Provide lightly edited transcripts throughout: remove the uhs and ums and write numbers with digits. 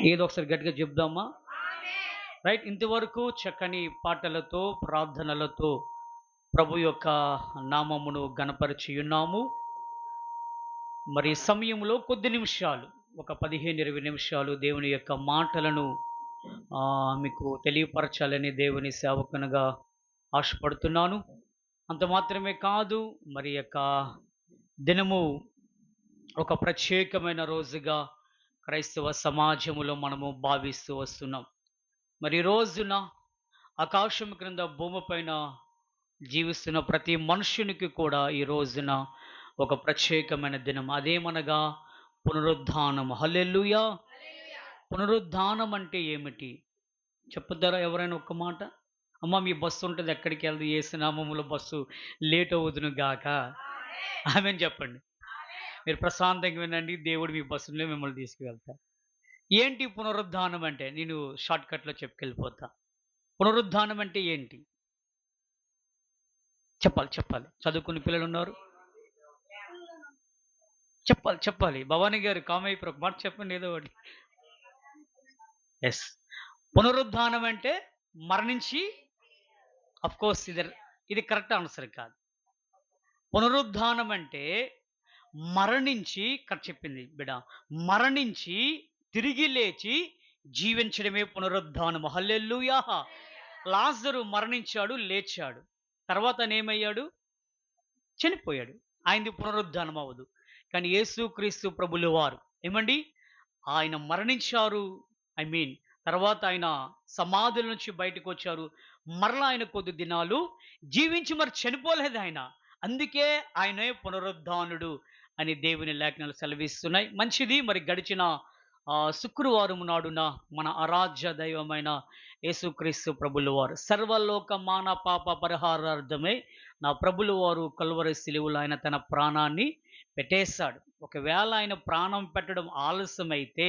ఏదో ఒకసారి గట్టిగా చెప్దామా? రైట్. ఇంతవరకు చక్కని పాటలతో, ప్రార్థనలతో ప్రభు యొక్క నామమును ఘనపరిచి ఉన్నాము. మరి ఈ సమయంలో కొద్ది నిమిషాలు, ఒక 15, 20 నిమిషాలు దేవుని యొక్క మాటలను మీకు తెలియపరచాలని దేవుని సేవకునిగా ఆశపడుతున్నాను. అంత మాత్రమే కాదు, మరి యొక్క దినము ఒక ప్రత్యేకమైన రోజుగా క్రైస్తవ సమాజములో మనము భావిస్తూ వస్తున్నాం. మరి ఈ రోజున ఆకాశం క్రింద భూమిపైన జీవిస్తున్న ప్రతి మనుష్యునికి కూడా ఈ రోజున ఒక ప్రత్యేకమైన దినం. అదేమనగా పునరుద్ధానం. హల్లెలూయా! పునరుద్ధానం అంటే ఏమిటి? చెప్పుతారా ఎవరైనా ఒక్క మాట? అమ్మ మీ బస్సు ఉంటది, ఎక్కడికెళ్ళదు, యేసు నామములో బస్సు లేట్ అవుదును గాక. ఆమేన్ చెప్పండి. మీరు ప్రశాంతంగా వినండి. దేవుడు మీ బస్సులో మిమ్మల్ని తీసుకువెళ్తారు. ఏంటి పునరుద్ధానం అంటే? నేను షార్ట్‌కట్‌లో చెప్పుకెళ్ళిపోతా. పునరుద్ధానం అంటే ఏంటి? చెప్పాలి. చదువుకునే పిల్లలున్నారు. చెప్పాలి. భవానీ గారు కామ్ అయిపోయారు. ఒక మాట చెప్పండి ఏదో ఒకటి. యెస్. పునరుద్ధానం అంటే మరణించి, ఆఫ్‌కోర్స్ ఇది కరెక్ట్ ఆన్సర్ కాదు. పునరుద్ధానం అంటే మరణించి, ఇక్కడ చెప్పింది బిడ్డ, మరణించి తిరిగి లేచి జీవించడమే పునరుద్ధానము. హల్లెలూయా! లాజరు మరణించాడు, లేచాడు. తర్వాత ఆయనేమయ్యాడు? చనిపోయాడు. ఆయనది పునరుద్ధానం అవ్వదు. కానీ యేసుక్రీస్తు ప్రభులు వారు ఏమండి? ఆయన మరణించారు. ఐ మీన్ తర్వాత ఆయన సమాధుల నుంచి బయటకొచ్చారు. మరలా ఆయన కొద్ది దినాలు జీవించి మరి చనిపోలేదాయన. అందుకే ఆయనే పునరుద్ధానుడు అని దేవుని లేఖనాలు సెలవిస్తున్నాయి. మంచిది. మరి గడిచిన శుక్రవారం నాడున మన ఆరాధ్య దైవమైన యేసుక్రీస్తు ప్రభులు వారు సర్వలోక మాన పాప పరిహారార్థమై నా ప్రభులు వారు కల్వరి శిలువలో ఆయన తన ప్రాణాన్ని పెట్టేశాడు. ఒకవేళ ఆయన ప్రాణం పెట్టడం ఆలస్యమైతే,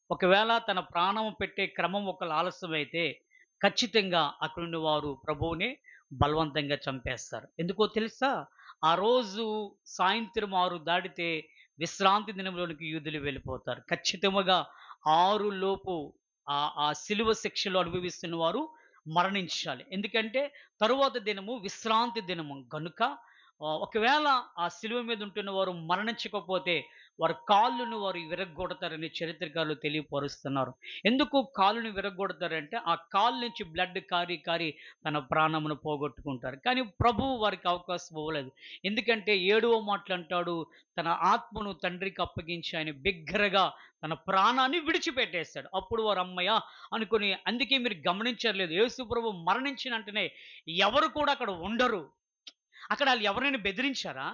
ఒకవేళ తన ప్రాణం పెట్టే క్రమం ఒకవేళ ఆలస్యమైతే, ఖచ్చితంగా అక్కడున్న వారు ప్రభువుని బలవంతంగా చంపేస్తారు. ఎందుకో తెలుసా? ఆ రోజు సాయంత్రం 6 దాటితే విశ్రాంతి దినంలోనికి యూదులు వెళ్ళిపోతారు. ఖచ్చితముగా 6 లోపు ఆ శిలువ శిక్షలు అనుభవిస్తున్న వారు మరణించాలి. ఎందుకంటే తరువాత దినము విశ్రాంతి దినము గనుక ఒకవేళ ఆ శిలువ మీద ఉంటున్న వారు మరణించకపోతే వారి కాళ్ళను వారు విరగ్గొడతారని చరిత్రకారులు తెలియపరుస్తున్నారు. ఎందుకు కాళ్ళను విరగ్గొడతారంటే ఆ కాళ్ళ నుంచి బ్లడ్ కారి తన ప్రాణమును పోగొట్టుకుంటారు. కానీ ప్రభువు వారికి అవకాశం ఇవ్వలేదు. ఎందుకంటే 7వ మాటలు అంటాడు, తన ఆత్మను తండ్రికి అప్పగించి ఆయన బిగ్గరగా తన ప్రాణాన్ని విడిచిపెట్టేస్తాడు. అప్పుడు వారు హమ్మయ్య అనుకుని, అందుకే మీరు గమనించలేదు, యేసు ప్రభు మరణించిన వెంటనే ఎవరు కూడా అక్కడ ఉండరు. అక్కడ ఆళ్ళు ఎవరినైనా బెదిరించారా?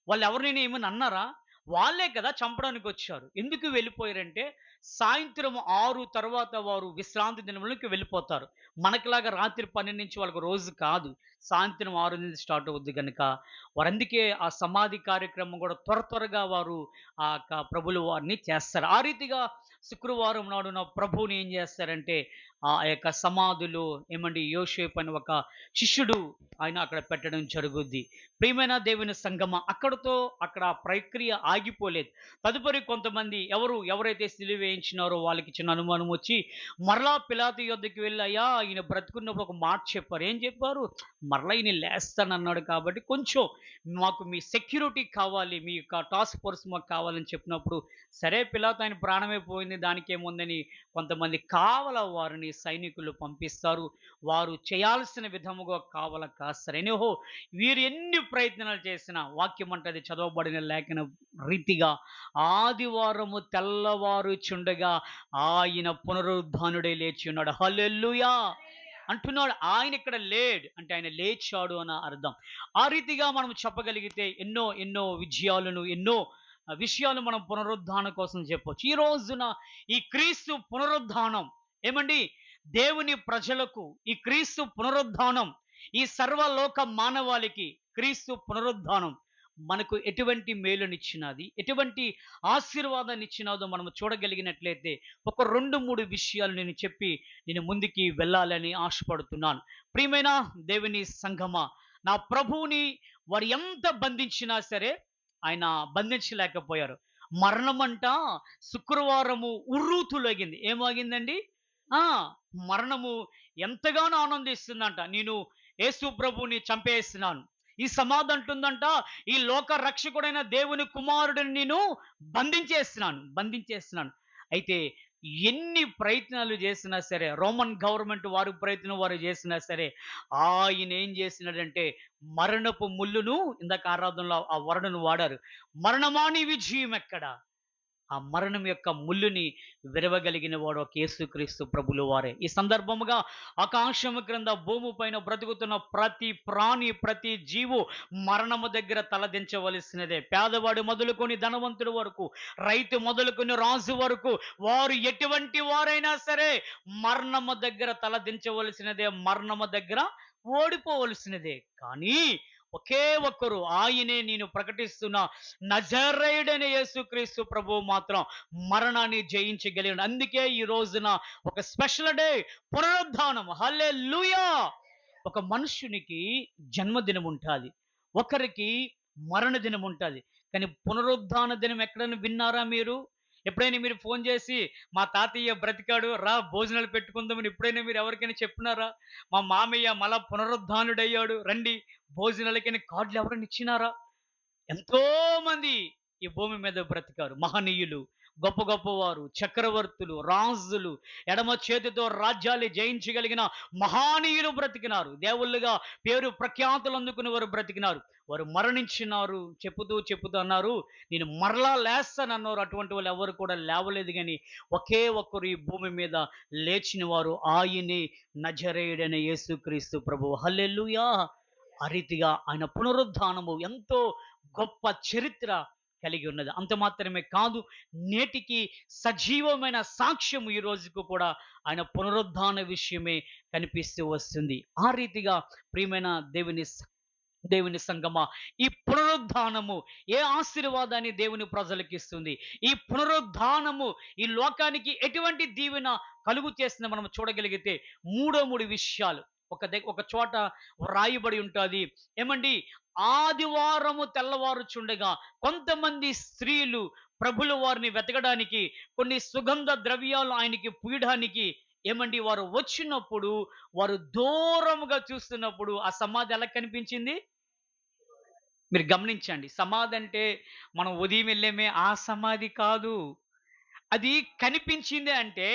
వాళ్ళు ఎవరినైనా ఏమన్నా అన్నారా? వాళ్ళే కదా చంపడానికొచ్చారు. ఎందుకు వెళ్ళిపోయారంటే, సాయంత్రం 6 తర్వాత వారు విశ్రాంతి దినంలోకి వెళ్ళిపోతారు. మనకిలాగా రాత్రి 12 నుంచి వాళ్ళకి రోజు కాదు. సాయంత్రం 6 నుంచి స్టార్ట్ అవుద్ది గనక, వారందుకే ఆ సమాధి కార్యక్రమం గూడా త్వరగా వారు ప్రభువుల వారిని చేస్తారు. ఆ రీతిగా శుక్రవారం నాడున ప్రభువుని ఏం చేస్తారంటే, ఆ యొక్క సమాధులు ఏమండి యోసేపు అని ఒక శిష్యుడు ఆయన అక్కడ పెట్టడం జరుగుద్ది. ప్రియమైన దేవుని సంగమా, అక్కడ ప్రక్రియ ఆగిపోలేదు. తదుపరి కొంతమంది ఎవరైతే సిలువ వేయించినారో వాళ్ళకి చిన్న అనుమానం వచ్చి మరలా పిలాతు యొద్దకు వెళ్ళి, అయ్యా ఈయన బ్రతుకున్నప్పుడు ఒక మాట చెప్పారు. ఏం చెప్పారు? మరలా ఈయన లేస్తానన్నాడు కాబట్టి కొంచెం మాకు మీ సెక్యూరిటీ కావాలి, మీ యొక్క టాస్క్ ఫోర్స్ మాకు కావాలని చెప్పినప్పుడు, సరే పిలాతు ఆయన ప్రాణమే పోయింది దానికేముందని కొంతమంది కావల వారిని సైనికులు పంపిస్తారు. వారు చేయాల్సిన విధముగా కావల కాస్తారు. ఎనీహో వీరు ఎన్ని ప్రయత్నాలు చేసినా వాక్యం అంటది చదవబడిన లేఖన రీతిగా ఆదివారము తెల్లవారుచుండగా ఆయన పునరుద్ధానుడై లేచి ఉన్నాడు. హల్లెలూయా అంటున్నాడు. ఆయన ఇక్కడ లేడు అంటే ఆయన లేచాడు అని అర్థం. ఆ రీతిగా మనం చెప్పగలిగితే ఎన్నో విజయాలను, ఎన్నో విషయాలు మనం పునరుద్ధానం కోసం చెప్పొచ్చు. ఈ రోజున ఈ క్రీస్తు పునరుద్ధానం ఏమండి, దేవుని ప్రజలకు ఈ క్రీస్తు పునరుద్ధానం, ఈ సర్వలోక మానవాళికి క్రీస్తు పునరుద్ధానం మనకు ఎటువంటి మేలునిచ్చినది, ఎటువంటి ఆశీర్వాదాన్ని ఇచ్చినాదో మనం చూడగలిగినట్లయితే ఒక 2-3 విషయాలు నేను ముందుకి వెళ్ళాలని ఆశపడుతున్నాను. ప్రియమైన దేవుని సంఘమా, నా ప్రభువుని వారు ఎంత బంధించినా సరే ఆయన బంధించలేకపోయారు. మరణమంట శుక్రవారము ఉర్రూతులగింది. ఏమాగిందండి? ఆ! మరణము ఎంతగానో ఆనందిస్తుందంట. నేను యేసు ప్రభువుని చంపేస్తున్నాను. ఈ సమాధి అంటుందంట, ఈ లోక రక్షకుడైన దేవుని కుమారుడిని నేను బంధించేస్తున్నాను. అయితే ఎన్ని ప్రయత్నాలు చేసినా సరే, రోమన్ గవర్నమెంట్ వారి ప్రయత్నం వారు చేసినా సరే, ఆయన ఏం చేసినాడంటే మరణపు ముల్లును, ఇందాక ఆరాధనలో ఆ వర్ణను వాడారు. మరణమా నీ విజయం ఎక్కడ? ఆ మరణం యొక్క ముల్లుని విరవగలిగిన వాడు ఒక యేసుక్రీస్తు ప్రభుల వారే. ఈ సందర్భముగా ఆకాశము క్రింద భూమి పైన బ్రతుకుతున్న ప్రతి ప్రాణి, ప్రతి జీవు మరణము దగ్గర తలదించవలసినదే. పేదవాడు మొదలుకొని ధనవంతుడి వరకు, రైతు మొదలుకొని రాజు వరకు, వారు ఎటువంటి వారైనా సరే మరణము దగ్గర తలదించవలసినదే, మరణము దగ్గర ఓడిపోవలసినదే. కానీ ఒకే ఒక్కరు, ఆయనే నేను ప్రకటిస్తున్న నజరేయుడైన యేసుక్రీస్తు ప్రభువు మాత్రం మరణాన్ని జయించగలిగాడు. అందుకే ఈ రోజున ఒక స్పెషల్ డే, పునరుద్ధానం. హల్లెలూయా! ఒక మనుష్యునికి జన్మదినం ఉంటాది. ఒకరికి మరణ దినం ఉంటాది. కానీ పునరుద్ధాన దినం ఎక్కడైనా విన్నారా మీరు? ఎప్పుడైనా మీరు ఫోన్ చేసి, మా తాతయ్య బ్రతికాడు రా భోజనాలు పెట్టుకుందామని ఎప్పుడైనా మీరు ఎవరికైనా చెప్పినారా? మా మామయ్య మళ్ళా పునరుద్ధానుడయ్యాడు రండి భోజనాలకని కార్డులు ఎవరైనా ఇచ్చినారా? ఎంతో మంది ఈ భూమి మీద బ్రతికారు. మహనీయులు, గొప్ప గొప్పవారు, చక్రవర్తులు, రాజులు, ఎడమ చేతితో రాజ్యాలు జయించగలిగిన మహానీయులు బ్రతికినారు. దేవుళ్ళుగా పేరు ప్రఖ్యాతులు అందుకుని వారు బ్రతికినారు. వారు మరణించినారు. చెప్పుతూ అన్నారు, నేను మరలా లేస్తానన్నారు. అటువంటి వాళ్ళు ఎవరు కూడా లేవలేదు. కానీ ఒకే ఒక్కరు ఈ భూమి మీద లేచిన వారు, ఆయనే నజరేయుడైన యేసుక్రీస్తు ప్రభువు. హల్లెలూయా! ఆ రీతిగా ఆయన పునరుద్ధానము ఎంతో గొప్ప చరిత్ర కలిగి ఉన్నది. అంత మాత్రమే కాదు, నేటికి సజీవమైన సాక్ష్యము ఈ రోజుకు కూడా ఆయన పునరుద్ధాన విషయమే కనిపిస్తూ వస్తుంది. ఆ రీతిగా ప్రియమైన దేవుని సంగమా, ఈ పునరుద్ధానము ఏ ఆశీర్వాదాన్ని దేవుని ప్రజలకు ఇస్తుంది? ఈ పునరుద్ధానము ఈ లోకానికి ఎటువంటి దీవెన కలుగు చేస్తుంది మనం చూడగలిగితే మూడు విషయాలు ఒక చోట వ్రాయబడి ఉంటుంది. ఏమండి? ఆదివారము తెల్లవారుచుండగా కొంతమంది స్త్రీలు ప్రభుల వారిని వెతకడానికి, కొన్ని సుగంధ ద్రవ్యాలు ఆయనకి పూయడానికి ఏమండి వారు వచ్చినప్పుడు, వారు దూరముగా చూస్తున్నప్పుడు ఆ సమాధి ఎలా కనిపించింది? మీరు గమనించండి. సమాధి అంటే మనం ఉదయం వెళ్ళేమే ఆ సమాధి కాదు. అది కనిపించింది అంటే,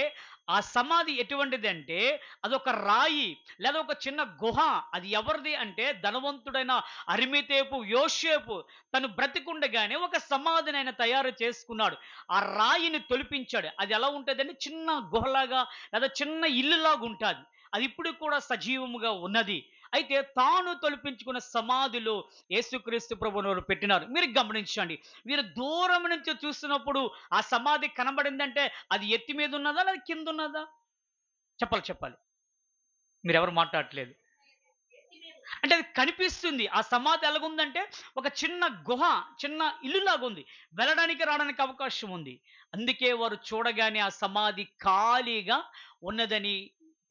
ఆ సమాధి ఎటువంటిదంటే, అదొక రాయి లేదా ఒక చిన్న గుహ. అది ఎవరిది అంటే, ధనవంతుడైన అరిమతేపు యోసేపు తను బ్రతికుండగానే ఒక సమాధిని ఆయన తయారు చేసుకున్నాడు. ఆ రాయిని తొలిపించాడు. అది ఎలా ఉంటదంటే, చిన్న గుహలాగా లేదా చిన్న ఇల్లులాగా ఉంటాది. అది ఇప్పుడు కూడా సజీవముగా ఉన్నది. అయితే తాను తొలిపించుకున్న సమాధిలో యేసుక్రీస్తు ప్రభువును వారు పెట్టినారు. మీరు గమనించండి. వీరు దూరం నుంచి చూస్తున్నప్పుడు ఆ సమాధి కనబడిందంటే అది ఎత్తి మీద ఉన్నదా? లేదా కింద ఉన్నదా? చెప్పాలి. మీరెవరు మాట్లాడట్లేదు. అంటే అది కనిపిస్తుంది. ఆ సమాధి ఎలాగుందంటే ఒక చిన్న గుహ, చిన్న ఇల్లులాగుంది. వెళ్ళడానికి, రావడానికి అవకాశం ఉంది. అందుకే వారు చూడగానే ఆ సమాధి ఖాళీగా ఉన్నదని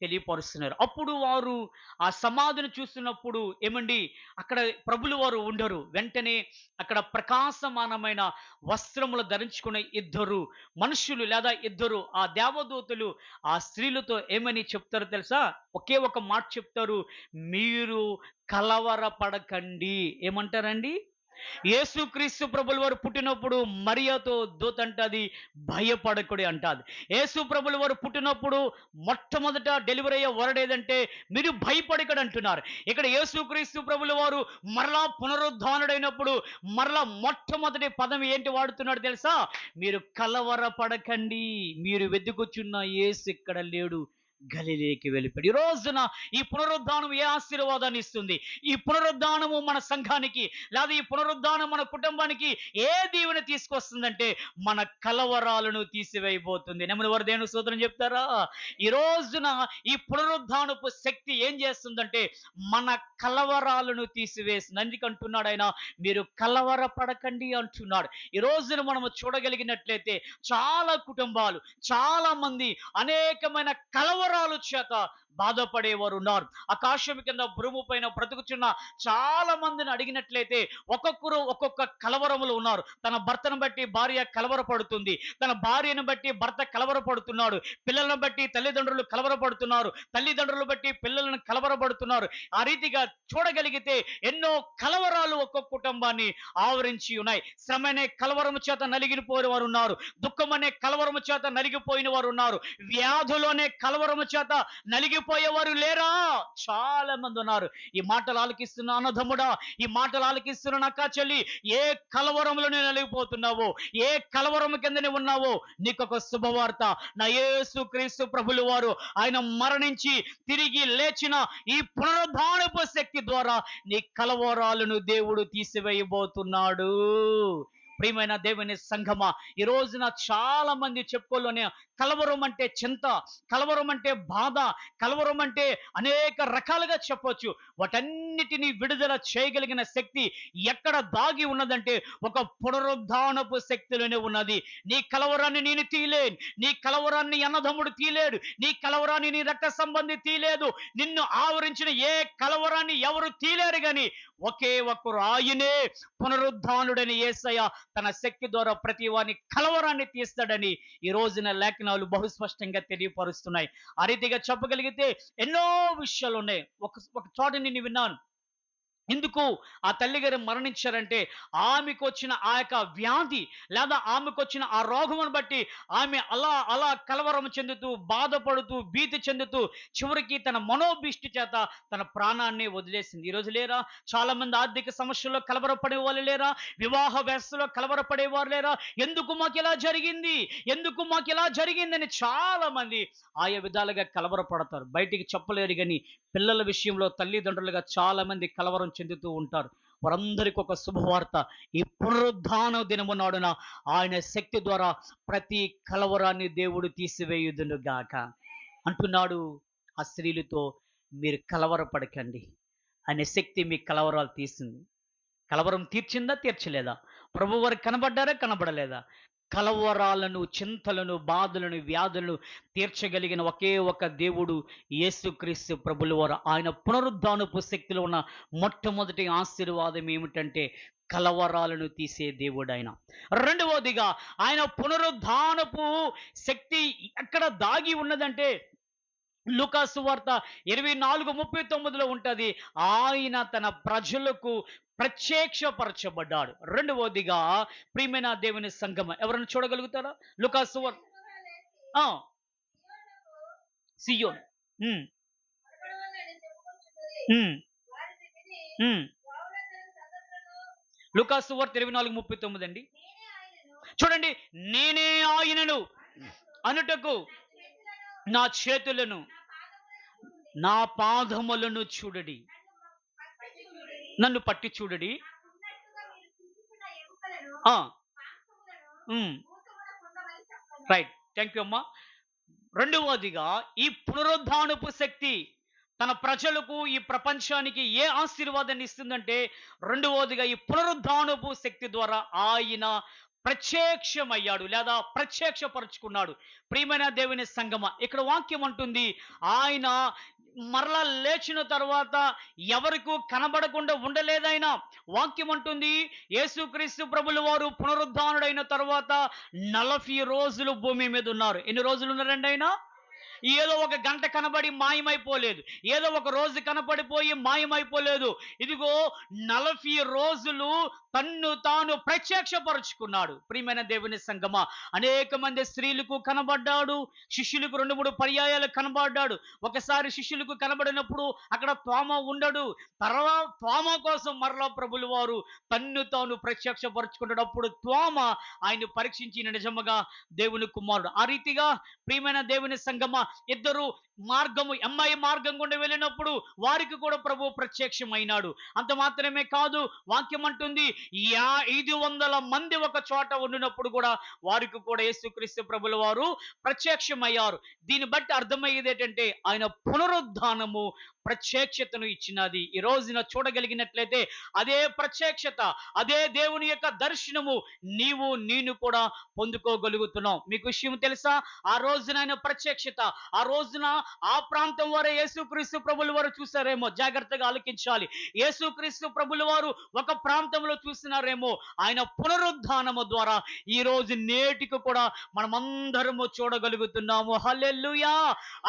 తెలియపరుస్తున్నారు. అప్పుడు వారు ఆ సమాధిని చూస్తున్నప్పుడు ఏమండి, అక్కడ ప్రభులు వారు ఉండరు. వెంటనే అక్కడ ప్రకాశమానమైన వస్త్రములు ధరించుకునే ఇద్దరు మనుషులు లేదా ఇద్దరు ఆ దేవదూతలు ఆ స్త్రీలతో ఏమని చెప్తారో తెలుసా? ఒకే ఒక మాట చెప్తారు. మీరు కలవరపడకండి. ఏమంటారండి? యేసుక్రీస్తు ప్రభుల వారు పుట్టినప్పుడు మరియతో దూత అంటది, భయపడకుడి అంటాది. యేసు ప్రభుల వారు పుట్టినప్పుడు మొట్టమొదట డెలివరీ అయ్యే వర్డ్ ఏదంటే, మీరు భయపడకడి అంటున్నారు. ఇక్కడ యేసుక్రీస్తు ప్రభుల వారు మరలా పునరుద్ధానుడైనప్పుడు మరలా మొట్టమొదటి పదం ఏంటి వాడుతున్నాడు తెలుసా? మీరు కలవరపడకండి. మీరు వెతుకుచున్న యేసు ఇక్కడ లేడు, గలిలేకి వెళ్ళిపోయాడు. ఈ రోజున ఈ పునరుద్ధానం ఏ ఆశీర్వాదాన్ని ఇస్తుంది? ఈ పునరుద్ధానము మన సంఘానికి లేదా ఈ పునరుద్ధానం మన కుటుంబానికి ఏ దీవెన తీసుకొస్తుందంటే, మన కలవరాలను తీసివేయబోతుంది. నెమ్మది వారు దేవుని స్తోత్రం చెప్తారా? ఈ రోజున ఈ పునరుద్ధానపు శక్తి ఏం చేస్తుందంటే మన కలవరాలను తీసివేస్తుంది. అందుకంటున్నాడు ఆయన, మీరు కలవరపడకండి అంటున్నాడు. ఈ రోజున మనము చూడగలిగినట్లయితే చాలా కుటుంబాలు, చాలా మంది అనేకమైన కలవరాలు కలవరాలు చేత బాధపడేవారు ఉన్నారు. ఆకాశం కింద భూమి పైన బ్రతుకుచున్న చాలా మందిని అడిగినట్లయితే ఒక్కొక్కరు ఒక్కొక్క కలవరములు ఉన్నారు. తన భర్తను బట్టి భార్య కలవరపడుతుంది, తన భార్యను బట్టి భర్త కలవరపడుతున్నాడు, పిల్లలను బట్టి తల్లిదండ్రులు కలవరపడుతున్నారు, తల్లిదండ్రులు బట్టి పిల్లలను కలవరపడుతున్నారు. ఆ రీతిగా చూడగలిగితే ఎన్నో కలవరాలు ఒక్కొక్క కుటుంబాన్ని ఆవరించి ఉన్నాయి. శ్రమ అనే కలవరము చేత నలిగిపోయిన వారు ఉన్నారు, దుఃఖం అనే కలవరము చేత నలిగిపోయిన వారు ఉన్నారు, వ్యాధులు అనే కలవరము చేత నలిగిపోయేవారు లేరా? చాలా మంది ఉన్నారు. ఈ మాటలు ఆలకిస్తున్న అన్నదమ్ముడా, ఈ మాటలు ఆలకిస్తున్న నక్కా చెల్లి, ఏ కలవరంలోనే నలిగిపోతున్నావో, ఏ కలవరం కిందనే ఉన్నావో, నీకొక శుభవార్త. నా యేసు క్రీస్తు ప్రభులు వారు ఆయన మరణించి తిరిగి లేచిన ఈ పునరుద్ధానపు శక్తి ద్వారా నీ కలవరాలను దేవుడు తీసివేయబోతున్నాడు. ప్రియమైన దేవుని సంఘమా, ఈ రోజున చాలా మంది చెప్పుకోలోనే కలవరం అంటే చింత, కలవరం అంటే బాధ, కలవరం అంటే అనేక రకాలుగా చెప్పొచ్చు. వాటన్నిటినీ విడుదల చేయగలిగిన శక్తి ఎక్కడ దాగి ఉన్నదంటే ఒక పునరుద్ధానపు శక్తిలోనే ఉన్నది. నీ కలవరాన్ని నేను తీయలేను, నీ కలవరాన్ని అన్నదమ్ముడు తీయలేడు, నీ కలవరాన్ని నీ రక్త సంబంధి తీయలేదు, నిన్ను ఆవరించిన ఏ కలవరాన్ని ఎవరు తీయలేరు. గాని ఒకే ఒక్కరు, ఆయనే పునరుద్ధానుడని యేసయ్య తన శక్తి ద్వారా ప్రతి వాని కలవరాన్ని తీస్తాడని ఈ రోజున లేఖనాలు బహుస్పష్టంగా తెలియపరుస్తున్నాయి. ఆ రీతిగా చెప్పగలిగితే ఎన్నో విషయాలు ఉన్నాయి. ఒక చోట నేను విన్నాను, ఎందుకు ఆ తల్లిగారు మరణించారంటే ఆమెకు వచ్చిన ఆ యొక్క వ్యాధి లేదా ఆమెకు వచ్చిన ఆ రోగమును బట్టి ఆమె అలా అలా కలవరం చెందుతూ, బాధపడుతూ, భీతి చెందుతూ చివరికి తన మనోభిష్టి చేత తన ప్రాణాన్ని వదిలేసింది. ఈరోజు లేరా చాలా మంది ఆర్థిక సమస్యల్లో కలవరపడే వాళ్ళు లేరా? వివాహ వ్యవస్థలో కలవరపడేవారు లేరా? ఎందుకు మాకు ఇలా జరిగింది, ఎందుకు మాకు ఇలా జరిగిందని చాలా మంది ఆయా విధాలుగా కలవరపడతారు. బయటికి చెప్పలేరు. కానీ పిల్లల విషయంలో తల్లిదండ్రులుగా చాలా మంది కలవరం చెందుతూ ఉంటారు. వారందరికీ ఒక శుభవార్త, ఈ పునరుద్ధాన దినము నాడున ఆయన శక్తి ద్వారా ప్రతి కలవరాన్ని దేవుడు తీసివేయుదును గాక అంటున్నాడు. ఆ స్త్రీలతో మీరు కలవరపడకండి, అనే శక్తి మీ కలవరాలు తీసింది. కలవరం తీర్చిందా, తీర్చలేదా? ప్రభువారు కనబడ్డారా, కనబడలేదా? కలవరాలను, చింతలను, బాధలను, వ్యాధులను తీర్చగలిగిన ఒకే ఒక దేవుడు యేసుక్రీస్తు ప్రభుల వారు. ఆయన పునరుద్ధానపు శక్తిలో ఉన్న మొట్టమొదటి ఆశీర్వాదం ఏమిటంటే కలవరాలను తీసే దేవుడు ఆయన. రెండవదిగా ఆయన పునరుద్ధానపు శక్తి ఎక్కడ దాగి ఉన్నదంటే లూకాసు వార్త 24:39 ఉంటది. ఆయన తన ప్రజలకు ప్రత్యక్షపరచబడ్డాడు. రెండవదిగా ప్రియమైన దేవుని సంగమ, ఎవరైనా చూడగలుగుతారా? లూకాసు వార్త సియోన్ లూకాసు వార్త 24:39 అండి. చూడండి, నేనే ఆయనను అనుటకు నా చేతులను నా పాదములను చూడడి, నన్ను పట్టి చూడడి. రైట్, థ్యాంక్ యూ అమ్మా. రెండవదిగా ఈ పునరుద్ధానపు శక్తి తన ప్రజలకు, ఈ ప్రపంచానికి ఏ ఆశీర్వాదాన్ని ఇస్తుందంటే రెండవదిగా ఈ పునరుద్ధానపు శక్తి ద్వారా ఆయన ప్రత్యక్షమయ్యాడు లేదా ప్రత్యక్షపరుచుకున్నాడు. ప్రియమైన దేవుని సంగమ, ఇక్కడ వాక్యం అంటుంది ఆయన మరలా లేచిన తర్వాత ఎవరికి కనబడకుండా ఉండలేదైనా. వాక్యం అంటుంది యేసుక్రీస్తు ప్రభుల వారు పునరుద్ధానుడైన తర్వాత 40 రోజులు భూమి మీద ఉన్నారు. ఎన్ని రోజులు ఉన్నారండి ఆయన? ఏదో ఒక గంట కనబడి మాయమైపోలేదు, ఏదో ఒక రోజు కనపడిపోయి మాయమైపోలేదు. ఇదిగో 40 రోజులు తన్ను తాను ప్రత్యక్షపరుచుకున్నాడు. ప్రియమైన దేవుని సంగమా, అనేక మంది స్త్రీలకు కనబడ్డాడు, శిష్యులకు 2-3 పర్యాయాలు కనబడ్డాడు. ఒకసారి శిష్యులకు కనబడినప్పుడు అక్కడ తోమ ఉండడు. తర్వాత తోమ కోసం మరలా ప్రభులు వారు తన్ను తాను ప్రత్యక్షపరుచుకున్నాడు. అప్పుడు తోమ ఆయన పరీక్షించిన నిజముగా దేవుని కుమారుడు. ఆ రీతిగా ప్రియమైన దేవుని సంగమా, ఇద్దరు అమ్మాయి మార్గం గుండా వెళ్ళినప్పుడు వారికి కూడా ప్రభు ప్రత్యక్షమైనాడు. అంత మాత్రమే కాదు, వాక్యం అంటుంది 500 మంది ఒక చోట ఉండినప్పుడు కూడా వారికి కూడా యేసుక్రీస్తు ప్రభుల వారు ప్రత్యక్షమయ్యారు. దీన్ని బట్టి అర్థమయ్యేది ఏంటంటే ఆయన పునరుద్ధానము ప్రత్యక్షతను ఇచ్చినది. ఈ రోజున చూడగలిగినట్లయితే అదే ప్రత్యక్షత, అదే దేవుని యొక్క దర్శనము నేను కూడా పొందుకోగలుగుతున్నాం. మీకు విషయం తెలుసా? ఆ రోజున ఆయన ప్రత్యక్షత, ఆ రోజున ఆ ప్రాంతం వారే యేసుక్రీస్తు ప్రభుల వారు చూసారేమో, జాగ్రత్తగా ఆలకించాలి. యేసుక్రీస్తు ప్రభుల వారు ఒక ప్రాంతంలో చూసినారేమో, ఆయన పునరుద్ధానము ద్వారా ఈ రోజు నేటికి కూడా మనమందరము చూడగలుగుతున్నాము. హల్లెలూయా!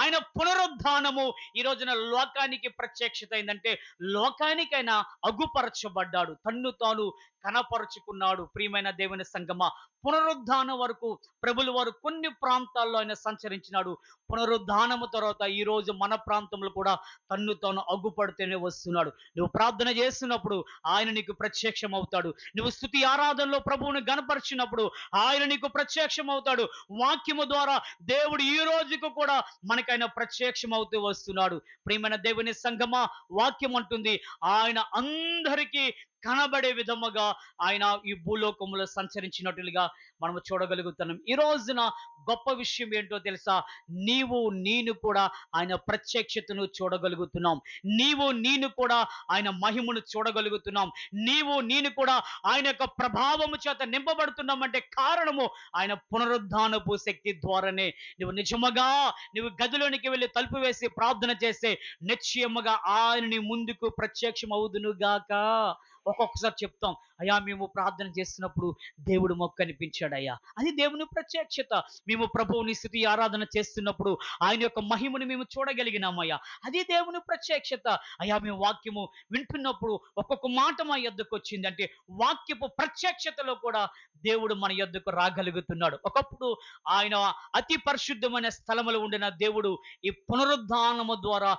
ఆయన పునరుద్ధానము ఈ రోజున లోకానికి ప్రత్యక్షత అయిందంటే, లోకానికైనా అగుపరచబడ్డాడు, తన్ను తాను కనపరుచుకున్నాడు. ప్రియమైన దేవుని సంగమా, పునరుద్ధానం వరకు ప్రభుల వారు కొన్ని ప్రాంతాల్లో ఆయన సంచరించినాడు. పునరుద్ధానము తర్వాత ఈ రోజు మన ప్రాంతంలో కూడా తన్ను తాను అగ్గుపడుతూనే వస్తున్నాడు. నువ్వు ప్రార్థన చేస్తున్నప్పుడు ఆయన నీకు ప్రత్యక్షం అవుతాడు. నువ్వు స్తుతి ఆరాధనలో ప్రభువుని గణపరిచినప్పుడు ఆయన నీకు ప్రత్యక్షం అవుతాడు. వాక్యము ద్వారా దేవుడు ఈ రోజుకు కూడా మనకైనా ప్రత్యక్షం అవుతూ వస్తున్నాడు. ప్రియమైన దేవుని సంగమా, వాక్యం అంటుంది ఆయన అందరికీ కనబడే విధముగా ఆయన ఈ భూలోకములో సంచరించినట్లుగా మనము చూడగలుగుతున్నాం. ఈ రోజున గొప్ప విషయం ఏంటో తెలుసా? నేను కూడా ఆయన ప్రత్యక్షతను చూడగలుగుతున్నాం. నేను కూడా ఆయన మహిమను చూడగలుగుతున్నాం. నేను కూడా ఆయన యొక్క ప్రభావము చేత నింపబడుతున్నామంటే కారణము ఆయన పునరుద్ధానపు శక్తి ద్వారానే. నువ్వు గదిలోనికి వెళ్ళి తలుపు వేసి ప్రార్థన చేస్తే నిశ్చయముగా ఆయన నీ ముందుకు ప్రత్యక్షం అవుదును గాక. ఒక్కొక్కసారి చెప్తాం, అయ్యా మేము ప్రార్థన చేస్తున్నప్పుడు దేవుడు మాకు కనిపించాడయ్యా. అది దేవుని ప్రత్యక్షత. మేము ప్రభువుని స్తుతి ఆరాధన చేస్తున్నప్పుడు ఆయన యొక్క మహిమను మేము చూడగలిగినామయ్యా. అది దేవుని ప్రత్యక్షత. అయ్యా మేము వాక్యము వింటున్నప్పుడు ఒక్కొక్క మాట మా యొద్దకు వచ్చింది అంటే, వాక్యపు ప్రత్యక్షతలో కూడా దేవుడు మన యొద్దకు రాగలుగుతున్నాడు. ఒకప్పుడు ఆయన అతి పరిశుద్ధమైన స్థలములో ఉండిన దేవుడు ఈ పునరుద్ధానము ద్వారా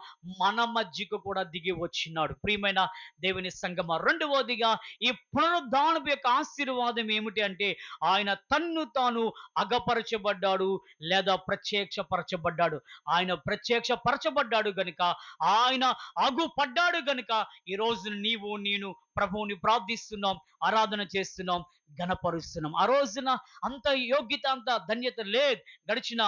మన మధ్యకు కూడా దిగి వచ్చినాడు. ప్రియమైన దేవుని సంగమ, రెండవదిగా ఈ పునరుద్ధానపు యొక్క ఆశీర్వాదం ఏమిటి అంటే, ఆయన తన్ను తాను అగపరచబడ్డాడు లేదా ప్రత్యక్షపరచబడ్డాడు. ఆయన ప్రత్యక్షపరచబడ్డాడు గనుక, ఆయన అగుపడ్డాడు గనుక ఈ రోజు నేను ప్రభువుని ప్రార్థిస్తున్నాం, ఆరాధన చేస్తున్నాం, ఘనపరుస్తున్నాం. ఆ రోజున అంత యోగ్యత, అంత ధన్యత లేదు. గడిచిన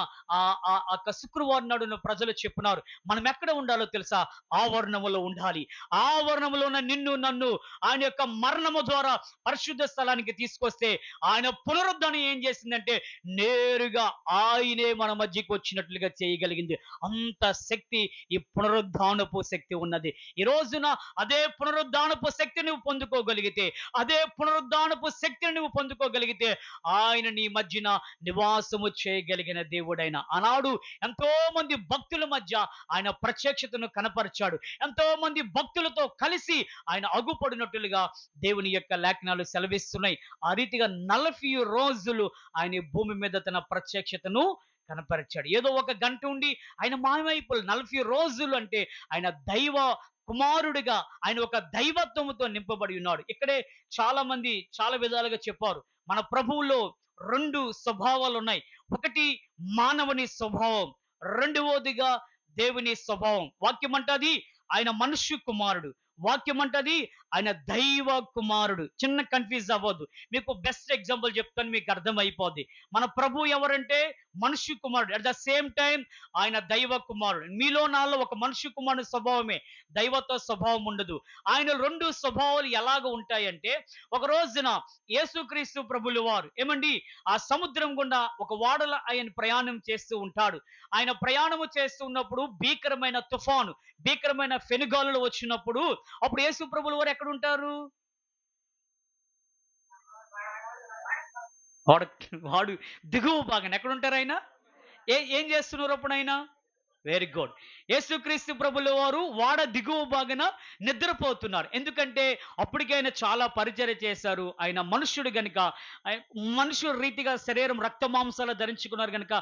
శుక్రవారం నాడున ప్రజలు చెప్పినారు, మనం ఎక్కడ ఉండాలో తెలుసా? ఆవరణములో ఉండాలి. ఆవరణములో ఉన్న నిన్ను నన్ను ఆయన యొక్క మరణము ద్వారా పరిశుద్ధ స్థలానికి తీసుకొస్తే, ఆయన పునరుద్ధరణ ఏం చేసిందంటే నేరుగా ఆయనే మన మధ్యకి వచ్చినట్లుగా చేయగలిగింది. అంత శక్తి ఈ పునరుద్ధానపు శక్తి ఉన్నది. ఈ రోజున అదే పునరుద్ధానపు శక్తి నువ్వు పొందుకోగలిగితే, అదే పునరుద్ధానపు శక్తిని నువ్వు పొందుకోగలిగితే, ఆయన నీ మధ్యన నివాసము చేయగలిగిన దేవుడైన. ఆనాడు ఎంతో మంది భక్తుల మధ్య ఆయన ప్రత్యక్షతను కనపరిచాడు. ఎంతో మంది భక్తులతో కలిసి ఆయన అగుపడినట్లుగా దేవుని యొక్క లేఖనాలు సెలవిస్తున్నాయి. ఆ రీతిగా 40 రోజులు ఆయన ఈ భూమి మీద తన ప్రత్యక్షతను కనపరిచాడు. ఏదో ఒక గంట ఉండి ఆయన మాయమైపోయి 40 రోజులు అంటే ఆయన దైవ కుమారుడిగా, ఆయన ఒక దైవత్వముతో నింపబడి ఉన్నాడు. ఇక్కడే చాలా మంది చాలా విధాలుగా చెప్పారు. మన ప్రభువులో 2 స్వభావాలు ఉన్నాయి. ఒకటి మానవుని స్వభావం, రెండవదిగా దేవుని స్వభావం. వాక్యం అంటది ఆయన మనుష్య కుమారుడు, వాక్యం అంటది ఆయన దైవ కుమారుడు. చిన్న కన్ఫ్యూజ్ అవ్వద్దు. మీకు బెస్ట్ ఎగ్జాంపుల్ చెప్తాను, మీకు అర్థమైపోద్ది. మన ప్రభు ఎవరంటే మనుష్య కుమారుడు, అట్ ద సేమ్ టైం ఆయన దైవ కుమారుడు. మీలో నాలో ఒక మనుష్య కుమారుడు స్వభావమే, దైవత్వ స్వభావం ఉండదు. ఆయన 2 స్వభావాలు ఎలాగ ఉంటాయంటే, ఒక రోజున యేసుక్రీస్తు ప్రభులు వారు ఏమండి ఆ సముద్రం గుండా ఒక ఓడలో ఆయన ప్రయాణం చేస్తూ ఉంటాడు. ఆయన ప్రయాణము చేస్తూ ఉన్నప్పుడు భీకరమైన తుఫాను, భీకరమైన ఫెనుగాలులు వచ్చినప్పుడు, అప్పుడు యేసు ప్రభుల వారు ఎక్కడ ఉంటారు? వాడు వాడు దిగువ భాగం ఎక్కడ ఉంటారు ఆయన? ఏం చేస్తున్నారు అప్పుడు ఆయన? Very good. యేసుక్రీస్తు ప్రభుల వారు వాడ దిగువ భాగన నిద్రపోతున్నారు. ఎందుకంటే అప్పటికైనా చాలా పరిచర్య చేశారు. ఆయన మనుష్యుడు గనుక, మనుష్యుడు రీతిగా శరీరం రక్త మాంసాలు ధరించుకున్నారు గనుక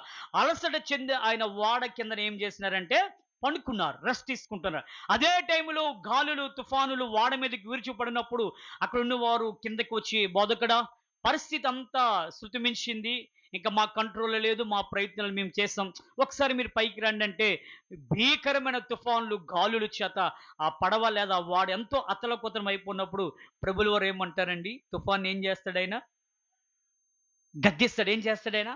అలసట చెంది ఆయన వాడ కింద ఏం చేసినారంటే పడుకున్నారు, రెస్ట్ తీసుకుంటున్నారు. అదే టైంలో గాలులు తుఫానులు వాడ మీదకి విరుచుపడినప్పుడు అక్కడ ఉన్న వారు కిందకి వచ్చి, బోధకుడా పరిస్థితి అంతా శృతిమించింది, ఇంకా మా కంట్రోల్ లేదు, మా ప్రయత్నాలు మేము చేస్తాం, ఒకసారి మీరు పైకి రండి అంటే, భీకరమైన తుఫాన్లు గాలుల చేత ఆ పడవ లేదా వాడు ఎంతో అతలకుతలం అయిపోయినప్పుడు ప్రభులు వారు ఏమంటారండి? తుఫాన్ ఏం చేస్తాడైనా? గద్దిస్తాడు. ఏం చేస్తాడైనా?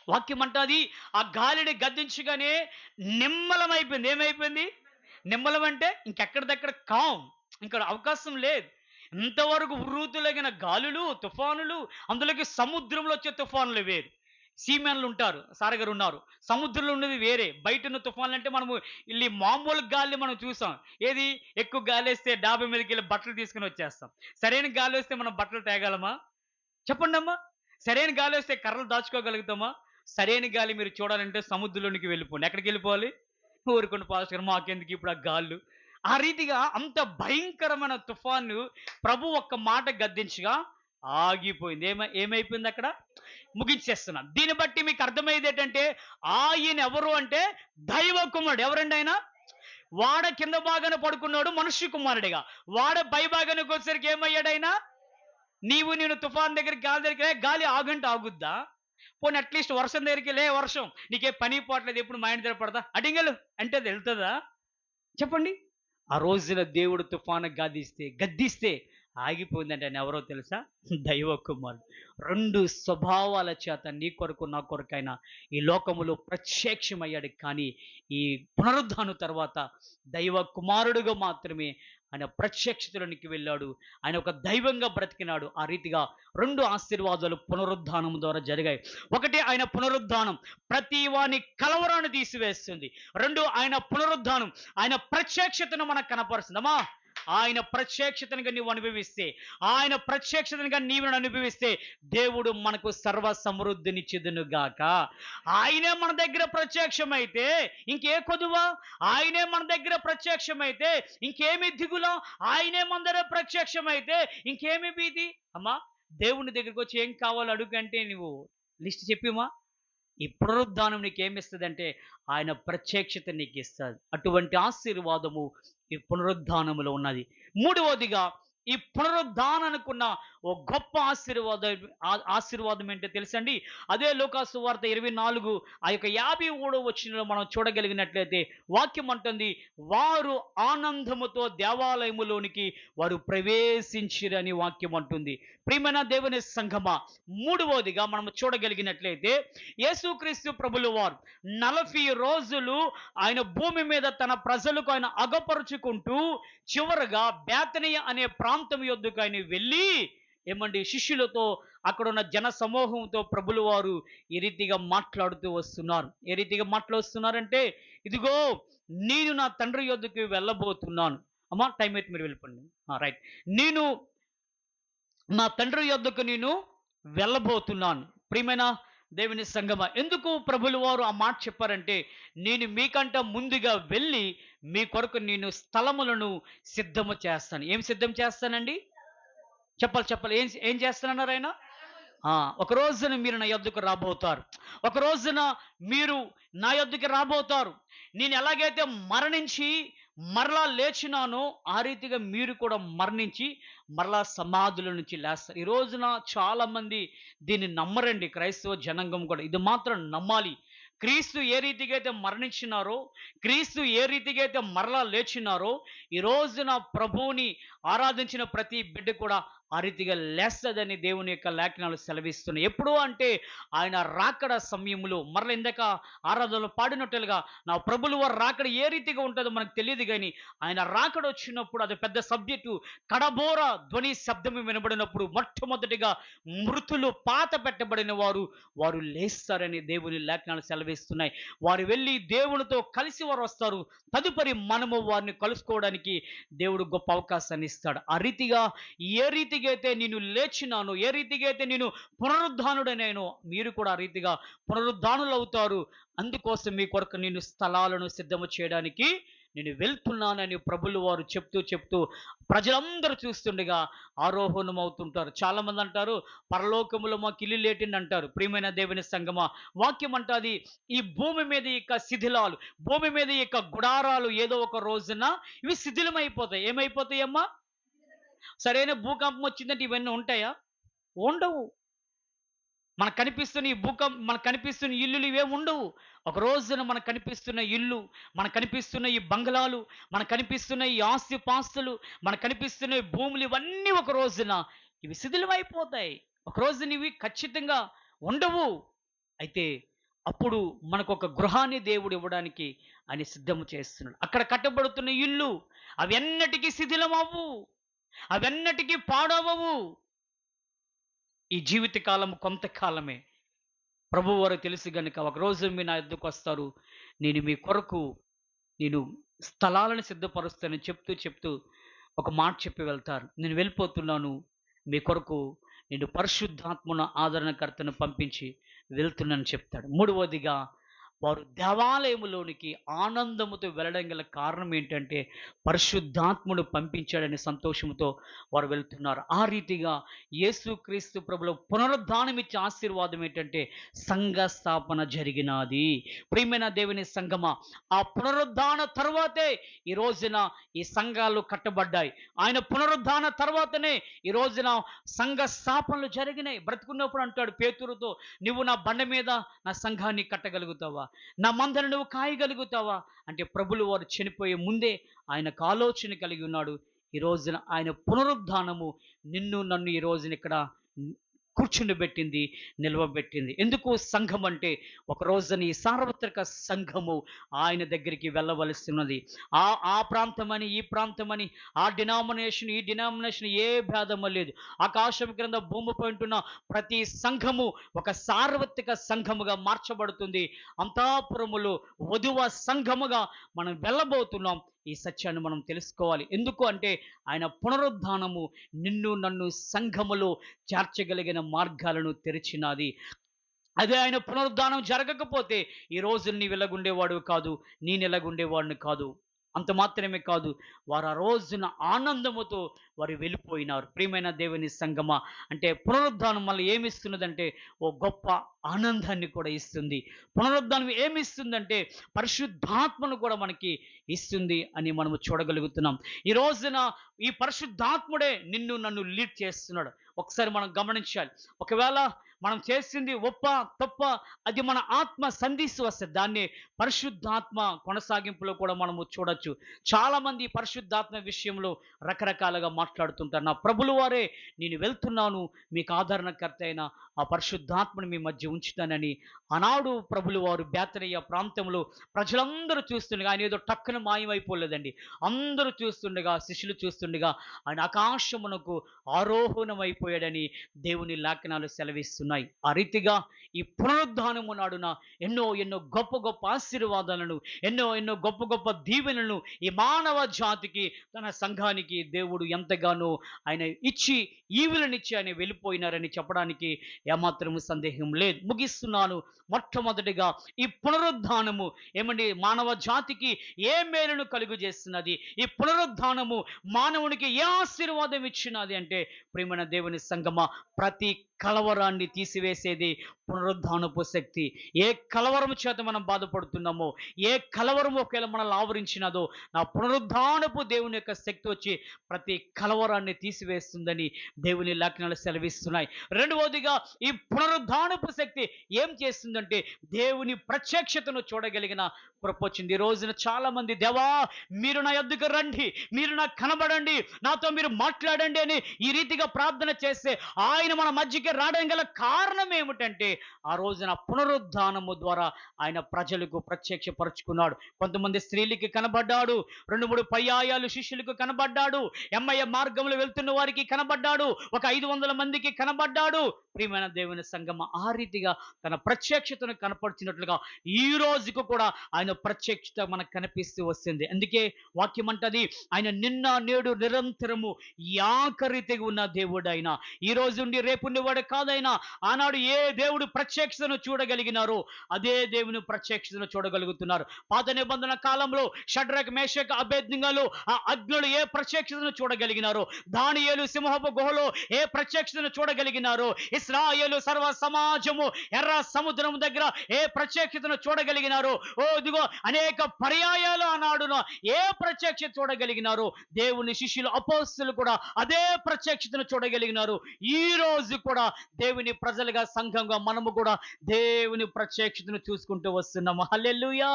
వాక్యం అంటది ఆ గాలిని గద్దించగానే నిమ్మలమైపోయింది. ఏమైపోయింది? నిమ్మలం అంటే ఇంకెక్కడిదక్కడ ఇంకా అవకాశం లేదు. ఇంతవరకు ఉర్రూతులగిన గాలులు, తుఫానులు, అందులోకి సముద్రంలో వచ్చే తుఫానులు వేరు. సీమెన్లు ఉంటారు. సార్ గారు ఉన్నారు. సముద్రంలో ఉన్నది వేరే. బయటున్న తుఫాన్లంటే మనము ఈళ్ళీ మామూలు గాలిని మనం చూసాం. ఏది ఎక్కువ గాలేస్తే డాబా మీదకెళ్ళి బట్టలు తీసుకొని వచ్చేస్తాం. సరైన గాలోస్తే మనం బట్టలు తేగలమా? చెప్పండమ్మా. సరైన గాలోస్తే కర్రలు దాచుకోగలుగుతామా? సరైన గాలి మీరు చూడాలంటే సముద్రంలోనికి వెళ్ళిపోండి. ఎక్కడికెళ్ళిపోవాలి? ఊరుకోండి పాస్టర్ గారు మాకెందుకు ఇప్పుడు ఆ గాళ్ళు. ఆ రీతిగా అంత భయంకరమైన తుఫాను ప్రభు ఒక్క మాట గద్దించగా ఆగిపోయింది. ఏమైపోయిందక్కడ? ముగించేస్తున్నాను. దీన్ని బట్టి మీకు అర్థమయ్యేదేటంటే ఆయన ఎవరు అంటే దైవ కుమారుడు. ఎవరండి ఆయన? వాడ కింద భాగాన పడుకున్నాడు మనుష్య కుమారుడిగా. వాడ పై భాగానికి వచ్చేసరికి ఏమయ్యాడు ఆయన? నేను తుఫాన్ దగ్గరికి గాలి దగ్గరికి గాలి ఆగంటే ఆగుద్దా? పోనీ అట్లీస్ట్ వర్షం దగ్గరికి లే వర్షం నీకే పని పోవట్లేదు ఎప్పుడు మా ఇంటి దగ్గర పడదా అడింగలు అంటే అది వెళ్తుందా? చెప్పండి. ఆ రోజున దేవుడు తుఫాను గద్దిస్తే ఆగిపోయిందంటే ఆయన ఎవరో తెలుసా? దైవ కుమారుడు. 2 స్వభావాల చేత నీ కొరకు నా కొరకైన ఈ లోకములో ప్రత్యక్షమయ్యాడు. కానీ ఈ పునరుద్ధానం తర్వాత దైవ కుమారుడుగా మాత్రమే ఆయన ప్రత్యక్షతలోనికి వెళ్ళాడు. ఆయన ఒక దైవంగా బ్రతికినాడు. ఆ రీతిగా 2 ఆశీర్వాదాలు పునరుద్ధానం ద్వారా జరిగాయి. ఒకటి ఆయన పునరుద్ధానం ప్రతి వాని కలవరాన్ని తీసివేస్తుంది. 2 ఆయన పునరుద్ధానం ఆయన ప్రత్యక్షతను మనకు కనపరుస్తుంది. అమ్మా ఆయన ప్రత్యక్షతనుగా నీవు అనుభవిస్తే, ఆయన ప్రత్యక్షతనుగా నీవు అనుభవిస్తే దేవుడు మనకు సర్వ సమృద్ధినిచ్చెదను గాక. ఆయనే మన దగ్గర ప్రత్యక్షమైతే ఇంకే కొదువా? ఆయనే మన దగ్గర ప్రత్యక్షమైతే ఇంకేమి దిగులా? ఆయనే మన దగ్గర ప్రత్యక్షమైతే ఇంకేమి భీతి? అమ్మా దేవుని దగ్గరికి వచ్చి ఏం కావాలో అడుగంటే నువ్వు లిస్ట్ చెప్పిమా. ఈ పునరుద్ధానం నీకేమిస్తుందంటే ఆయన ప్రత్యక్షత నీకు ఇస్తుంది. అటువంటి ఆశీర్వాదము ఈ పునరుద్ధానములో ఉన్నది. మూడవదిగా ఈ పునరుద్ధానానికున్న ఓ గొప్ప ఆశీర్వాదం ఏంటో తెలుసండి? అదే లూకా సువార్త 24 ఆ యొక్క 53వ వచనంలో మనం చూడగలిగినట్లయితే వాక్యం అంటుంది, వారు ఆనందముతో దేవాలయములోనికి వారు ప్రవేశించిరని వాక్యం అంటుంది. ప్రియమైన దేవుని సంఘమా, మూడవదిగా మనం చూడగలిగినట్లయితే యేసుక్రీస్తు ప్రభులు వారు 40 రోజులు ఆయన భూమి మీద తన ప్రజలకు ఆయన అగపరుచుకుంటూ చివరగా బేతనియ అనే ప్రాంతం యొద్దకు ఆయన వెళ్ళి ఏమండి శిష్యులతో అక్కడున్న జన సమూహంతో ప్రభులు వారు ఈ రీతిగా మాట్లాడుతూ వస్తున్నారు. ఏ రీతిగా మాట్లాడుతున్నారంటే, ఇదిగో నేను నా తండ్రి యొద్దకు వెళ్ళబోతున్నాను. అమ్మా టైం అయితే మీరు వెళ్ళిపోండి. రైట్. నేను నా తండ్రి యొద్దకు నేను వెళ్ళబోతున్నాను. ప్రియమైన దేవుని సంగమా, ఎందుకు ప్రభులు వారు ఆ మాట చెప్పారంటే, నేను మీకంట ముందుగా వెళ్ళి మీ కొరకు నేను స్థలములను సిద్ధము చేస్తాను. ఏం సిద్ధం చేస్తానండి? చెప్పాలి. ఏం ఏం చేస్తానన్నారు ఆయన? ఒక రోజున మీరు నా యొద్దకు రాబోతారు. ఒక రోజున మీరు నా యొద్దకు రాబోతారు. నేను ఎలాగైతే మరణించి మరలా లేచినానో ఆ రీతిగా మీరు కూడా మరణించి మరలా సమాధుల నుంచి లేస్తారు. ఈ రోజున చాలామంది దీన్ని నమ్మరండి. క్రైస్తవ జనాంగం కూడా ఇది మాత్రం నమ్మాలి. క్రీస్తు ఏ రీతిగా అయితే మరణించినారో, క్రీస్తు ఏ రీతిగా అయితే మరలా లేచినారో, ఈ రోజున ప్రభువుని ఆరాధించిన ప్రతి బిడ్డ కూడా ఆ రీతిగా లేస్తదని దేవుని యొక్క లేఖనాలు సెలవిస్తున్నాయి. ఎప్పుడు అంటే ఆయన రాకడ సమయంలో మరల ఇందాక ఆరాధనలో పాడినట్లుగా నా ప్రభులు వారు రాకడ ఏ రీతిగా ఉంటుందో మనకు తెలియదు. కానీ ఆయన రాకడ వచ్చినప్పుడు అది పెద్ద సబ్జెక్టు. కడబోర ధ్వని శబ్దము వినబడినప్పుడు మొట్టమొదటిగా మృతులు పాత పెట్టబడిన వారు లేస్తారని దేవుని లేఖనాలు సెలవిస్తున్నాయి. వారు వెళ్ళి దేవునితో కలిసి వారు వస్తారు. తదుపరి మనము వారిని కలుసుకోవడానికి దేవుడు గొప్ప అవకాశాన్ని ఇస్తాడు. ఆ రీతిగా ఏ రీతిగా అయితే నేను లేచినాను, ఏ రీతిగా అయితే నేను పునరుద్ధానుడనేనో మీరు కూడా ఆ రీతిగా పునరుద్ధానులు అవుతారు. అందుకోసం మీ కొరకు నేను స్థలాలను సిద్ధము చేయడానికి నేను వెళ్తున్నానని ప్రభులు వారు చెప్తూ ప్రజలందరూ చూస్తుండగా ఆరోహణం అవుతుంటారు. చాలామంది అంటారు, పరలోకములో మాకు ఇల్లు లేటిండి అంటారు. ప్రియమైన దేవుని సంగమా, వాక్యం అంటాది ఈ భూమి మీద యొక్క శిథిలాలు, భూమి మీద యొక్క గుడారాలు ఏదో ఒక రోజున ఇవి శిథిలమైపోతాయి. ఏమైపోతాయమ్మా? సరైన భూకంపం వచ్చిందంటే ఇవన్నీ ఉంటాయా? ఉండవు. మనకు కనిపిస్తున్న ఇల్లులు ఇవే ఉండవు. ఒక రోజున మనకు కనిపిస్తున్న ఇల్లు, మనకు కనిపిస్తున్న ఈ బంగ్లాలు, మనకు కనిపిస్తున్న ఈ ఆస్తిపాస్తులు, మనకు కనిపిస్తున్న ఈ భూములు ఇవన్నీ ఒక రోజున ఇవి శిథిలమైపోతాయి. ఒక రోజున ఇవి ఖచ్చితంగా ఉండవు. అయితే అప్పుడు మనకొక గృహాన్ని దేవుడు ఇవ్వడానికి ఆయన సిద్ధము చేస్తున్నాడు. అక్కడ కట్టబడుతున్న ఇల్లు అవెన్నటికి శిథిలమవ్వు. అవెన్నటికి పాడవవు. ఈ జీవిత కాలం కొంతకాలమే. ప్రభువారు తెలుసు గనుక ఒకరోజు మీరు నా యొద్దకొస్తారు. నేను మీ కొరకు నేను స్థలాలను సిద్ధపరుస్తానని చెప్తూ ఒక మాట చెప్పి వెళ్తారు. నేను వెళ్ళిపోతున్నాను. మీ కొరకు నేను పరిశుద్ధాత్మను ఆదరణకర్తను పంపించి వెళ్తున్నానని చెప్తాడు. మూడవదిగా వారు దేవాలయములోనికి ఆనందముతో వెళ్ళడం గల కారణం ఏంటంటే పరిశుద్ధాత్ముడు పంపించాడనే సంతోషంతో వారు వెళ్తున్నారు. ఆ రీతిగా యేసుక్రీస్తు ప్రభులో పునరుద్ధానం ఇచ్చే ఆశీర్వాదం ఏంటంటే సంఘ స్థాపన జరిగినది. ప్రియమైన దేవుని సంగమా, ఆ పునరుద్ధాన తర్వాతే ఈ రోజున ఈ సంఘాలు కట్టబడ్డాయి. ఆయన పునరుద్ధాన తర్వాతనే ఈ రోజున సంఘ స్థాపనలు జరిగినాయి. బ్రతుకున్నప్పుడు అంటాడు పేతురుతో, నువ్వు నా బండ మీద నా సంఘాన్ని కట్టగలుగుతావా, నా మందను నువ్వు కాయగలుగుతావా అంటే ప్రభులు వారు చనిపోయే ముందే ఆయనకు ఆలోచన కలిగి ఉన్నాడు. ఈ రోజున ఆయన పునరుద్ధానము నిన్ను నన్ను ఈ రోజున ఇక్కడ కూర్చుండబెట్టింది, నిలవబెట్టింది. ఎందుకు సంఘం అంటే ఒక రోజున ఈ సార్వత్రిక సంఘము ఆయన దగ్గరికి వెళ్ళవలసినది. ఆ ఆ ప్రాంతమని ఈ ప్రాంతమని ఆ డినామినేషన్ ఈ డినామినేషన్ ఏ భేదము లేదు. ఆకాశం క్రింద భూమిపై ఉంటున్న ప్రతి సంఘము ఒక సార్వత్రిక సంఘముగా మార్చబడుతుంది. అంతఃపురములో వధువ సంఘముగా మనం వెళ్ళబోతున్నాం. ఈ సత్యాన్ని మనం తెలుసుకోవాలి. ఎందుకు అంటే ఆయన పునరుద్ధానము నిన్ను నన్ను సంఘములో చేర్చగలిగిన మార్గాలను తెరిచినది. అదే ఆయన పునరుద్ధానం జరగకపోతే ఈ రోజు నీవు ఇలాగుండేవాడు కాదు, నేను ఇలాగుండేవాడిని కాదు. అంత మాత్రమే కాదు, వారు ఆ రోజున ఆనందముతో వారు వెళ్ళిపోయినారు. ప్రియమైన దేవుని సంగమా, అంటే పునరుద్ధానం మళ్ళీ ఏమిస్తున్నదంటే ఓ గొప్ప ఆనందాన్ని కూడా ఇస్తుంది. పునరుద్ధానం ఏమిస్తుందంటే పరిశుద్ధాత్మను కూడా మనకి ఇస్తుంది అని మనము చూడగలుగుతున్నాం. ఈ రోజున ఈ పరిశుద్ధాత్ముడే నిన్ను నన్ను లీడ్ చేస్తున్నాడు. ఒకసారి మనం గమనించాలి. ఒకవేళ మనం చేసింది ఒప్ప తప్ప అది మన ఆత్మ సంధిస్తూ వస్తుంది. దాన్ని పరిశుద్ధాత్మ కొనసాగింపులో కూడా మనము చూడొచ్చు. చాలామంది పరిశుద్ధాత్మ విషయంలో రకరకాలుగా మాట్లాడుతుంటారు. నా ప్రభులు వారే నేను వెళ్తున్నాను, మీకు ఆదరణకర్త అయిన ఆ పరిశుద్ధాత్మను మీ మధ్య ఉంచుతానని ఆనాడు ప్రభులు వారు బేతనీయ ప్రాంతంలో ప్రజలందరూ చూస్తుండగా ఆయన ఏదో టక్కున మాయమైపోలేదండి. అందరూ చూస్తుండగా, శిష్యులు చూస్తుండగా ఆయన ఆకాశమునకు ఆరోహణమైపోయాడని దేవుని లేఖనాలు సెలవిస్తున్నాయి. ఆ రీతిగా ఈ పునరుద్ధానము నాడున ఎన్నో ఎన్నో గొప్ప గొప్ప ఆశీర్వాదాలను, ఎన్నో ఎన్నో గొప్ప గొప్ప దీవెనలను ఈ మానవ జాతికి, తన సంఘానికి దేవుడు ఎంతగానో ఆయన ఇచ్చి ఈవులనిచ్చి ఆయన వెళ్ళిపోయినారని చెప్పడానికి ఏమాత్రము సందేహం లేదు. ముగిస్తున్నాను. మొట్టమొదటిగా ఈ పునరుద్ధానము ఏమండి మానవ జాతికి ఏ మేలును కలుగు చేస్తున్నది, ఈ పునరుద్ధానము మానవునికి ఏ ఆశీర్వాదం ఇచ్చినది అంటే ప్రియమైన దేవుని సంగమా, ప్రతి కలవరాన్ని తీసివేసేది పునరుద్ధానపు శక్తి. ఏ కలవరము చేత మనం బాధపడుతున్నామో, ఏ కలవరము ఒకవేళ మనల్ని ఆవరించినదో, నా పునరుద్ధానపు దేవుని యొక్క శక్తి వచ్చి ప్రతి కలవరాన్ని తీసివేస్తుందని దేవుని లేఖనాలు సెలవిస్తున్నాయి. రెండవదిగా ఈ పునరుద్ధానపు శక్తి ఏం చేస్తుందంటే దేవుని ప్రత్యక్షతను చూడగలిగిన కృప వచ్చింది. ఈ రోజున చాలా మంది, దేవా మీరు నా యొద్దకు రండి, మీరు నాకు కనబడండి, నాతో మీరు మాట్లాడండి అని ఈ రీతిగా ప్రార్థన చేస్తే ఆయన మన మధ్యకి రావడం గల కారణం ఏమిటంటే ఆ రోజున పునరుద్ధానము ద్వారా ఆయన ప్రజలకు ప్రత్యక్షపరుచుకున్నాడు. కొంతమంది స్త్రీలకి కనబడ్డాడు, 2-3 పర్యాయాలు శిష్యులకు కనబడ్డాడు, ఎమ్మయ్య మార్గంలో వెళ్తున్న వారికి కనబడ్డాడు, ఒక 500 మందికి కనబడ్డాడు. ప్రియమైన దేవుని సంగమ, ఆ రీతిగా తన ప్రత్యక్షతను కనపరిచినట్లుగా ఈ రోజుకు కూడా ఆయన ప్రత్యక్షత మనకు కనిపిస్తూ వస్తుంది. అందుకే వాక్యం అంటది, ఆయన నిన్న నేడు నిరంతరము యాకరీతిగా ఉన్న దేవుడు ఆయన. ఈ రోజు ఉండి రేపు ఉండేవాడు కాదైనా. ఆనాడు ఏ దేవుడు ప్రత్యక్షతను చూడగలిగినారో అదే దేవుని ప్రత్యక్షతను చూడగలుగుతున్నారు. పాత నిబంధన కాలంలో షడ్రక్ మేషక్ అబేద్నెగోలు ఆ అగ్నులు ఏ ప్రత్యక్షతను చూడగలిగినారో, దానియేలు సింహపు గుహలో ఏ ప్రత్యక్షతను చూడగలిగినారో, ఇశ్రాయేలు సర్వ సమాజము ఎర్ర సముద్రం దగ్గర ఏ ప్రత్యక్షతను చూడగలిగినారో, ఓ ఇదిగో అనేక పర్యాయాలు ఆనాడున ఏ ప్రత్యక్షత చూడగలిగినారో, దేవుని శిష్యులు అపోస్తలులు కూడా అదే ప్రత్యక్షతను చూడగలిగినారు. ఈ రోజు కూడా దేవుని ప్రజలుగా సంఘంగా మనము కూడా దేవుని ప్రత్యక్షతను చూసుకుంటూ వస్తున్నాము. హల్లెలూయా.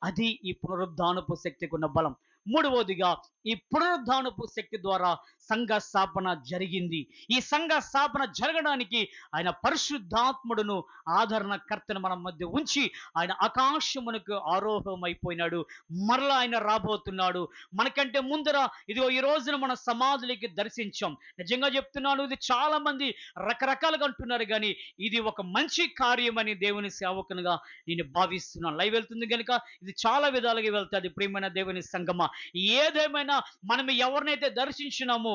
అది ఈ పునరుద్ధానపు శక్తికి ఉన్న బలం. మూడవదిగా ఈ పునరుద్ధానపు శక్తి ద్వారా సంఘ స్థాపన జరిగింది. ఈ సంఘ స్థాపన జరగడానికి ఆయన పరిశుద్ధాత్ముడును ఆదరణకర్తను మన మధ్య ఉంచి ఆయన ఆకాశమునకు ఆరోహమైపోయినాడు. మరలా ఆయన రాబోతున్నాడు. మనకంటే ముందర ఇదిగో ఈ రోజున మన సమాధులకి దర్శించాం. నిజంగా చెప్తున్నాను, ఇది చాలా మంది రకరకాలుగా అంటున్నారు, కానీ ఇది ఒక మంచి కార్యమని దేవుని సేవకునిగా నేను భావిస్తున్నాను. లైవ్ వెళ్తుంది కనుక ఇది చాలా విధాలుగా వెళ్తుంది. ప్రియమైన దేవుని సంగమా, ఏదేమైనా మనం ఎవరినైతే దర్శించినామో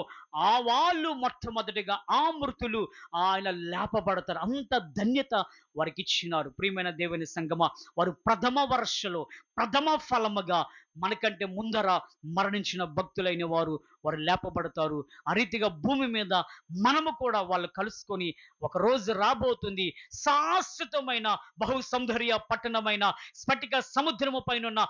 ఆ వాళ్ళు మొట్టమొదటిగా ఆ మృతులు ఆయన లేపబడతారు. అంత ధన్యత వారికి ఇచ్చినారు. ప్రియమైన దేవుని సంగమా, వారు ప్రథమ వర్షలో ప్రథమ ఫలముగా మనకంటే ముందర మరణించిన భక్తులైన వారు లేపబడతారు. ఆ రీతిగా భూమి మీద మనము కూడా వాళ్ళు కలుసుకొని ఒక రోజు రాబోతుంది. శాశ్వతమైన బహు సౌందర్య పట్టణమైన స్ఫటిక సముద్రము పైన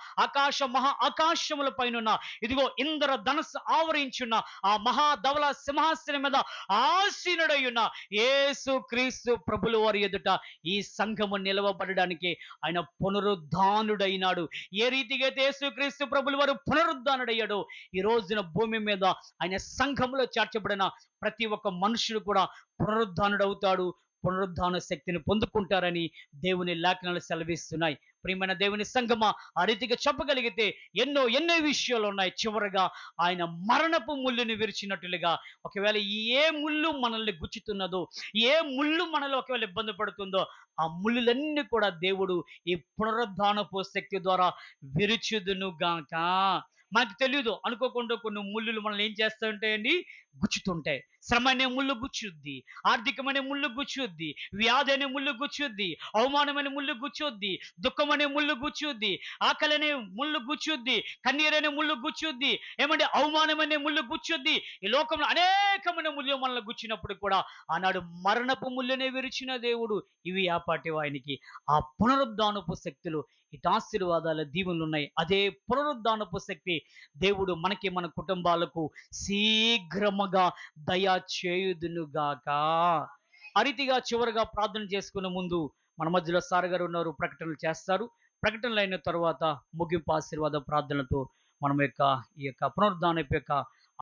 మహా ఆకాశముల పైన ఇదిగో ఇంద్ర ధనస్సు ఆవరించున్న ఆ మహాధవల సింహాసనం మీద ఆసీనుడయ్యున్న యేసు క్రీస్తు ప్రభుల వారి ఎదుట ఈ సంఘము నిలవబడడానికి ఆయన పునరుద్ధానుడైనాడు. ఏ రీతిగా అయితే యేసు క్రీస్తు ప్రభుల వారు పునరుద్ధానుడయ్యాడో, ఈ రోజున భూమి మీద ఆయన సంఘంలో చేర్చబడిన ప్రతి ఒక్క మనుషుడు కూడా పునరుద్ధానుడవుతాడు. పునరుద్ధాన శక్తిని పొందుకుంటారని దేవుని లేఖనాలు సెలవిస్తున్నాయి. ప్రియమైన దేవుని సంగమా, ఆ రీతిగా చెప్పగలిగితే ఎన్నో విషయాలు ఉన్నాయి. చివరగా ఆయన మరణపు ముళ్ళుని విరిచినట్లుగా, ఒకవేళ ఏ ముళ్ళు మనల్ని గుచ్చుతున్నదో, ఏ ముళ్ళు మనలో ఒకవేళ ఇబ్బంది పడుతుందో, ఆ ముళ్ళులన్నీ కూడా దేవుడు ఈ పునరుద్ధానపు శక్తి ద్వారా విరుచుదును గాక. మనకు తెలియదు, అనుకోకుండా కొన్ని ముళ్ళులు మనల్ని ఏం చేస్తూ ఉంటాయండి, గుచ్చుతుంటాయి. శ్రమ అనే ముళ్ళు గుచ్చుద్ది, ఆర్థికమనే ముళ్ళు గుచ్చుద్ది, వ్యాధి అనే ముళ్ళు గుచ్చుద్ది, అవమానమనే ముళ్ళు గుచ్చుద్ది, దుఃఖం అనే ముళ్ళు గుచ్చుద్ది, ఆకలి అనే ముళ్ళు గుచ్చుద్ది, కన్నీరనే ముళ్ళు గుచ్చుద్ది, ఏమంటే అవమానం అనే ముళ్ళు గుచ్చుద్ది. ఈ లోకంలో అనేకమైన ముళ్ళు మనల్ని గుచ్చినప్పుడు కూడా ఆనాడు మరణపు ముళ్ళనే విరిచిన దేవుడు ఇవి ఆపాటి ఆయనకి. ఆ పునరుద్ధానపు శక్తులు ఇటు ఆశీర్వాదాల దీవెనలు ఉన్నాయి. అదే పునరుద్ధానపు శక్తి దేవుడు మనకి మన కుటుంబాలకు శీఘ్రముగా దయా చేయుదునుగాక. ఆ రీతిగా చివరిగా ప్రార్థన చేసుకునే ముందు మన మధ్యలో సార్ గారు ఉన్నారు, ప్రకటనలు చేస్తారు. ప్రకటనలు అయిన తర్వాత ముగింపు ఆశీర్వాద ప్రార్థనలతో మనం ఈ యొక్క పునరుద్ధానపు యొక్క